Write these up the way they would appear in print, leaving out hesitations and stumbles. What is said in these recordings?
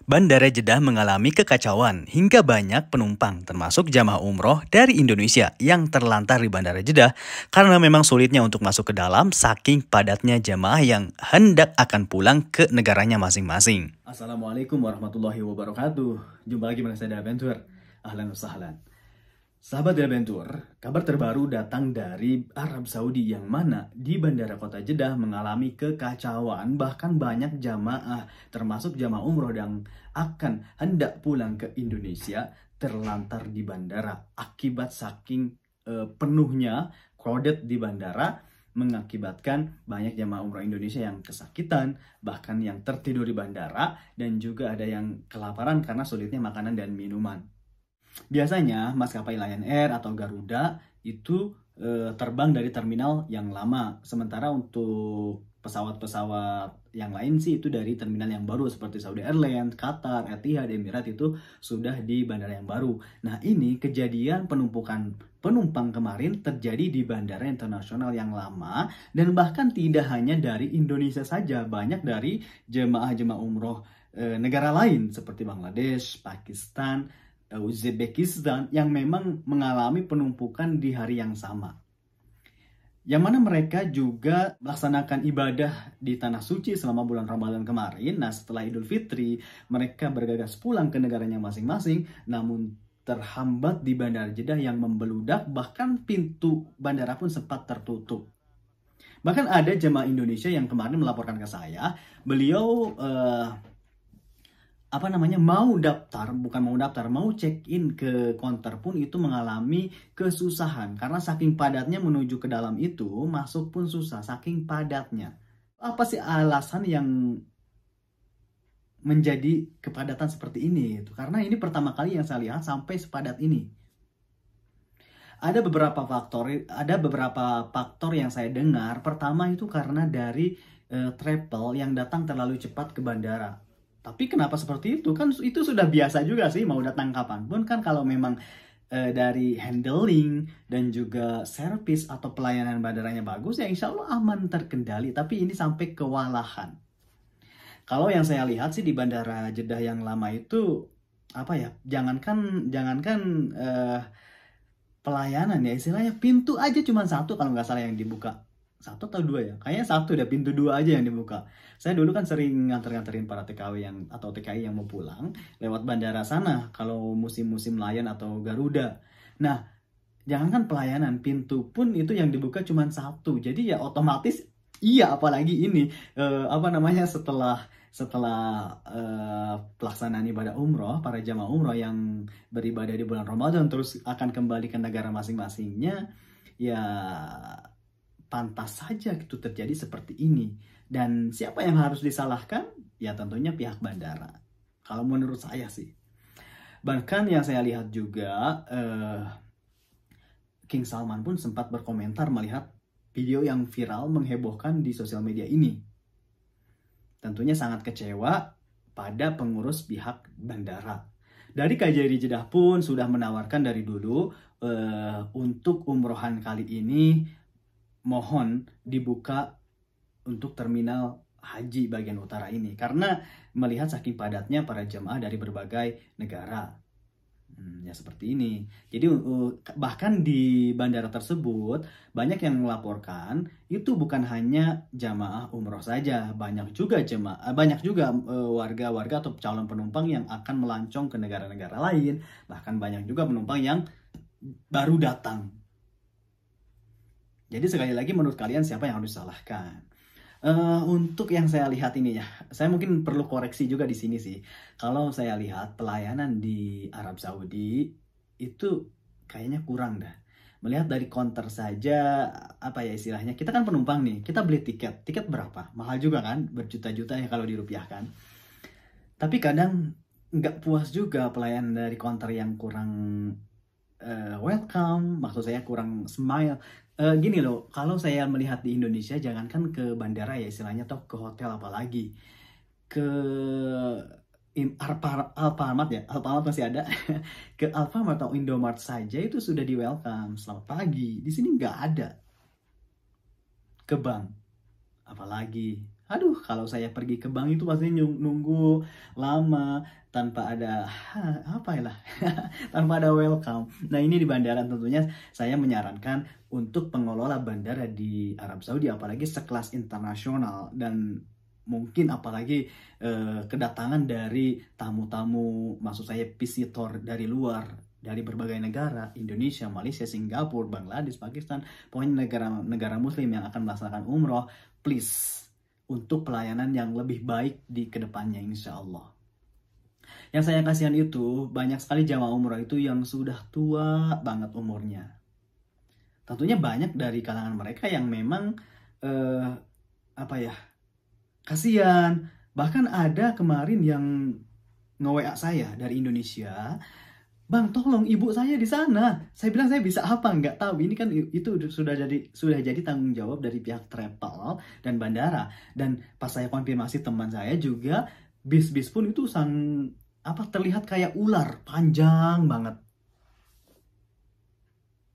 Bandara Jeddah mengalami kekacauan hingga banyak penumpang termasuk jamaah umroh dari Indonesia yang terlantar di Bandara Jeddah karena memang sulitnya untuk masuk ke dalam saking padatnya jamaah yang hendak akan pulang ke negaranya masing-masing. Assalamualaikum warahmatullahi wabarakatuh. Jumpa lagi bersama saya Adventure. Ahlan wa sahlan. Sahabat Adventure, kabar terbaru datang dari Arab Saudi yang mana di Bandara Kota Jeddah mengalami kekacauan, bahkan banyak jamaah termasuk jamaah umroh yang akan hendak pulang ke Indonesia terlantar di bandara akibat saking penuhnya crowded di bandara, mengakibatkan banyak jamaah umroh Indonesia yang kesakitan, bahkan yang tertidur di bandara, dan juga ada yang kelaparan karena sulitnya makanan dan minuman. Biasanya maskapai Lion Air atau Garuda itu terbang dari terminal yang lama. Sementara untuk pesawat-pesawat yang lain sih itu dari terminal yang baru seperti Saudi Airlines, Qatar, Etihad, Emirat itu sudah di bandara yang baru. Nah, ini kejadian penumpukan penumpang kemarin terjadi di bandara internasional yang lama, dan bahkan tidak hanya dari Indonesia saja, banyak dari jemaah-jemaah umroh negara lain seperti Bangladesh, Pakistan, Uzbekistan yang memang mengalami penumpukan di hari yang sama. Yang mana mereka juga melaksanakan ibadah di Tanah Suci selama bulan Ramadan kemarin. Nah, setelah Idul Fitri, mereka bergegas pulang ke negaranya masing-masing, namun terhambat di Bandara Jeddah yang membeludak, bahkan pintu bandara pun sempat tertutup. Bahkan ada jemaah Indonesia yang kemarin melaporkan ke saya, beliau mau check-in ke counter pun itu mengalami kesusahan karena saking padatnya menuju ke dalam itu masuk pun susah saking padatnya. Apa sih alasan yang menjadi kepadatan seperti ini? Karena ini pertama kali yang saya lihat sampai sepadat ini. Ada beberapa faktor yang saya dengar. Pertama itu karena dari travel yang datang terlalu cepat ke bandara. Tapi kenapa seperti itu? Kan itu sudah biasa juga sih, mau datang kapanpun kan, kalau memang dari handling dan juga service atau pelayanan bandaranya bagus ya insya Allah aman terkendali. Tapi ini sampai kewalahan. Kalau yang saya lihat sih di Bandara Jeddah yang lama itu jangankan pelayanan ya, istilahnya pintu aja cuma satu kalau nggak salah yang dibuka. Satu atau dua ya, kayaknya satu, udah pintu dua aja yang dibuka. Saya dulu kan sering nganterin para TKW atau TKI yang mau pulang lewat bandara sana kalau musim-musim Lion atau Garuda. Nah, jangankan pelayanan, pintu pun itu yang dibuka cuma satu. Jadi ya otomatis apalagi ini setelah pelaksanaan ibadah umroh, para jamaah umroh yang beribadah di bulan Ramadan terus akan kembali ke negara masing-masingnya, ya pantas saja itu terjadi seperti ini. Dan siapa yang harus disalahkan? Ya tentunya pihak bandara. Kalau menurut saya sih. Bahkan yang saya lihat juga, King Salman pun sempat berkomentar melihat video yang viral menghebohkan di sosial media ini. Tentunya sangat kecewa pada pengurus pihak bandara. Dari KJRI Jeddah pun sudah menawarkan dari dulu untuk umrohan kali ini mohon dibuka untuk terminal haji bagian utara ini karena melihat saking padatnya para jemaah dari berbagai negara. Ya seperti ini. Jadi bahkan di bandara tersebut banyak yang melaporkan itu bukan hanya jamaah umroh saja, banyak juga warga-warga atau calon penumpang yang akan melancong ke negara-negara lain, bahkan banyak juga penumpang yang baru datang. Jadi sekali lagi, menurut kalian siapa yang harus disalahkan? Untuk yang saya lihat ini ya, saya mungkin perlu koreksi juga di sini sih. Kalau saya lihat pelayanan di Arab Saudi itu kayaknya kurang dah. Melihat dari counter saja, istilahnya, kita kan penumpang nih, kita beli tiket berapa? Mahal juga kan, berjuta-juta ya kalau dirupiahkan. Tapi kadang nggak puas juga pelayanan dari counter yang kurang welcome, maksud saya kurang smile. Gini loh, kalau saya melihat di Indonesia, jangankan ke bandara ya istilahnya, atau ke hotel apalagi, ke Alfamart ya, Alfamart masih ada, ke Alfamart atau Indomart saja itu sudah di welcome, selamat pagi. Di sini nggak ada. Ke bank, apalagi Aduh, kalau saya pergi ke bank itu pasti nunggu lama tanpa ada apa ya lah, tanpa ada welcome. Nah, ini di bandara tentunya saya menyarankan untuk pengelola bandara di Arab Saudi, apalagi sekelas internasional, dan mungkin apalagi kedatangan dari tamu-tamu, maksud saya visitor dari luar, dari berbagai negara, Indonesia, Malaysia, Singapura, Bangladesh, Pakistan, pokoknya negara-negara muslim yang akan melaksanakan umroh, please, untuk pelayanan yang lebih baik di kedepannya insya Allah. Yang saya kasihan itu banyak sekali jamaah umroh itu yang sudah tua banget umurnya. Tentunya banyak dari kalangan mereka yang memang apa ya, kasihan. Bahkan ada kemarin yang nge-WA saya dari Indonesia, "Bang, tolong ibu saya di sana." Saya bilang saya bisa apa? Nggak tahu. Ini kan itu sudah jadi tanggung jawab dari pihak travel dan bandara. Dan pas saya konfirmasi teman saya juga, bis-bis pun itu terlihat kayak ular, panjang banget.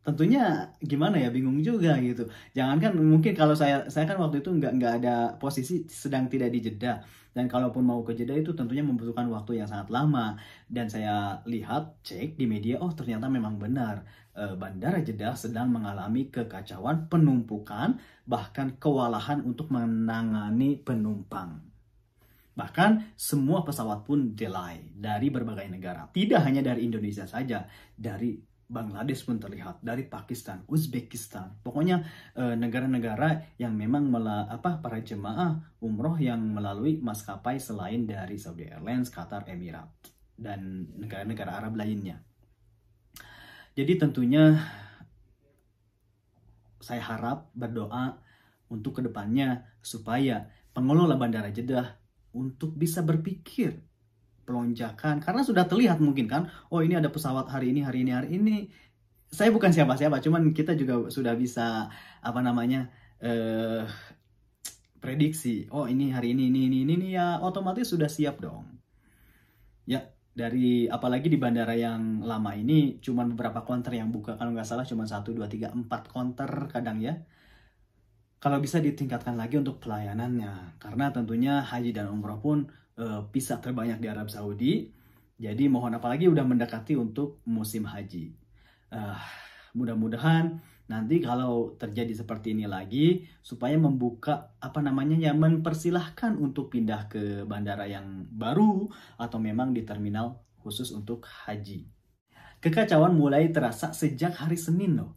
Tentunya gimana ya, bingung juga gitu. Jangankan mungkin kalau saya kan waktu itu nggak ada posisi, sedang tidak di Jeddah, dan kalaupun mau ke Jeddah itu tentunya membutuhkan waktu yang sangat lama. Dan saya lihat, cek di media, oh ternyata memang benar, Bandara Jeddah sedang mengalami kekacauan, penumpukan, bahkan kewalahan untuk menangani penumpang. Bahkan semua pesawat pun delay dari berbagai negara. Tidak hanya dari Indonesia saja, dari Bangladesh pun terlihat, dari Pakistan, Uzbekistan. Pokoknya negara-negara yang memang para jemaah umroh yang melalui maskapai selain dari Saudi Airlines, Qatar, Emirat, dan negara-negara Arab lainnya. Jadi tentunya saya harap, berdoa untuk kedepannya supaya pengelola Bandara Jeddah untuk bisa berpikir pelonjakan, karena sudah terlihat mungkin kan, oh ini ada pesawat hari ini. Saya bukan siapa-siapa, cuman kita juga sudah bisa prediksi, oh ini hari ini ya, otomatis sudah siap dong ya. Dari apalagi di bandara yang lama ini cuman beberapa counter yang buka, kalau nggak salah cuma 1, 2, 3, 4 counter kadang ya. Kalau bisa ditingkatkan lagi untuk pelayanannya, karena tentunya haji dan umroh pun bisa terbanyak di Arab Saudi. Jadi mohon, apalagi udah mendekati untuk musim haji. Mudah-mudahan nanti kalau terjadi seperti ini lagi, supaya membuka mempersilahkan untuk pindah ke bandara yang baru atau memang di terminal khusus untuk haji. Kekacauan mulai terasa sejak hari Senin loh.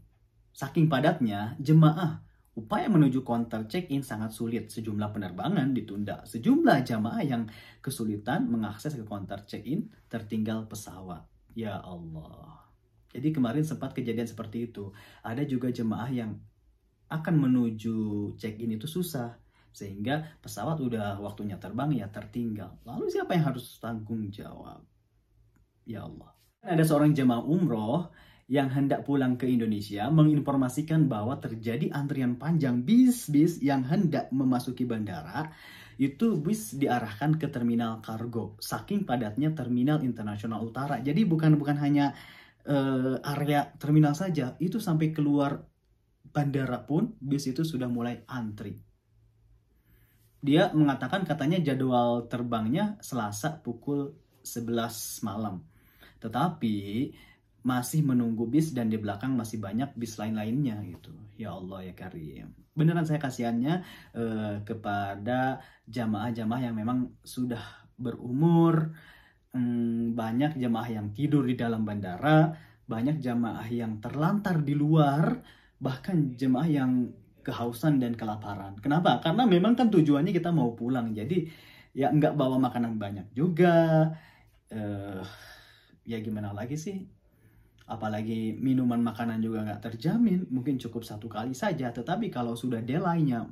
Saking padatnya jemaah, upaya menuju counter check-in sangat sulit. Sejumlah penerbangan ditunda. Sejumlah jamaah yang kesulitan mengakses ke counter check-in tertinggal pesawat. Ya Allah. Jadi kemarin sempat kejadian seperti itu. Ada juga jemaah yang akan menuju check-in itu susah. Sehingga pesawat udah waktunya terbang ya tertinggal. Lalu siapa yang harus tanggung jawab? Ya Allah. Ada seorang jemaah umroh yang hendak pulang ke Indonesia menginformasikan bahwa terjadi antrian panjang bis-bis yang hendak memasuki bandara. Itu bis diarahkan ke terminal kargo, saking padatnya terminal internasional utara. Jadi bukan hanya area terminal saja, itu sampai keluar bandara pun bis itu sudah mulai antri. Dia mengatakan katanya jadwal terbangnya Selasa pukul 11 malam. Tetapi masih menunggu bis dan di belakang masih banyak bis lain-lainnya gitu. Ya Allah ya Karim. Beneran saya kasihannya kepada jamaah-jamaah yang memang sudah berumur. Banyak jamaah yang tidur di dalam bandara, banyak jamaah yang terlantar di luar, bahkan jamaah yang kehausan dan kelaparan. Kenapa? Karena memang kan tujuannya kita mau pulang, jadi ya nggak bawa makanan banyak juga. Ya gimana lagi sih? Apalagi minuman makanan juga nggak terjamin, mungkin cukup 1 kali saja. Tetapi kalau sudah delaynya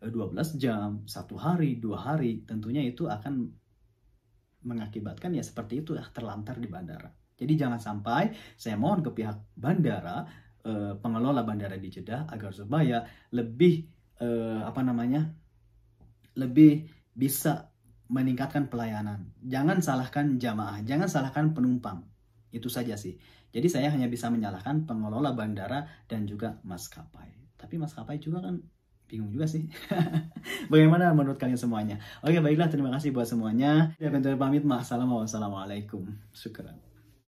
12 jam, 1 hari, 2 hari, tentunya itu akan mengakibatkan ya seperti itu, terlantar di bandara. Jadi jangan sampai, saya mohon ke pihak bandara, pengelola bandara di Jeddah, agar supaya lebih lebih bisa meningkatkan pelayanan. Jangan salahkan jamaah, jangan salahkan penumpang. Itu saja sih. Jadi saya hanya bisa menyalahkan pengelola bandara dan juga maskapai. Tapi maskapai juga kan Bingung juga sih. Bagaimana menurut kalian semuanya? Oke, baiklah, terima kasih buat semuanya. Ya, bentar pamit. Wassalamualaikum. Syukran.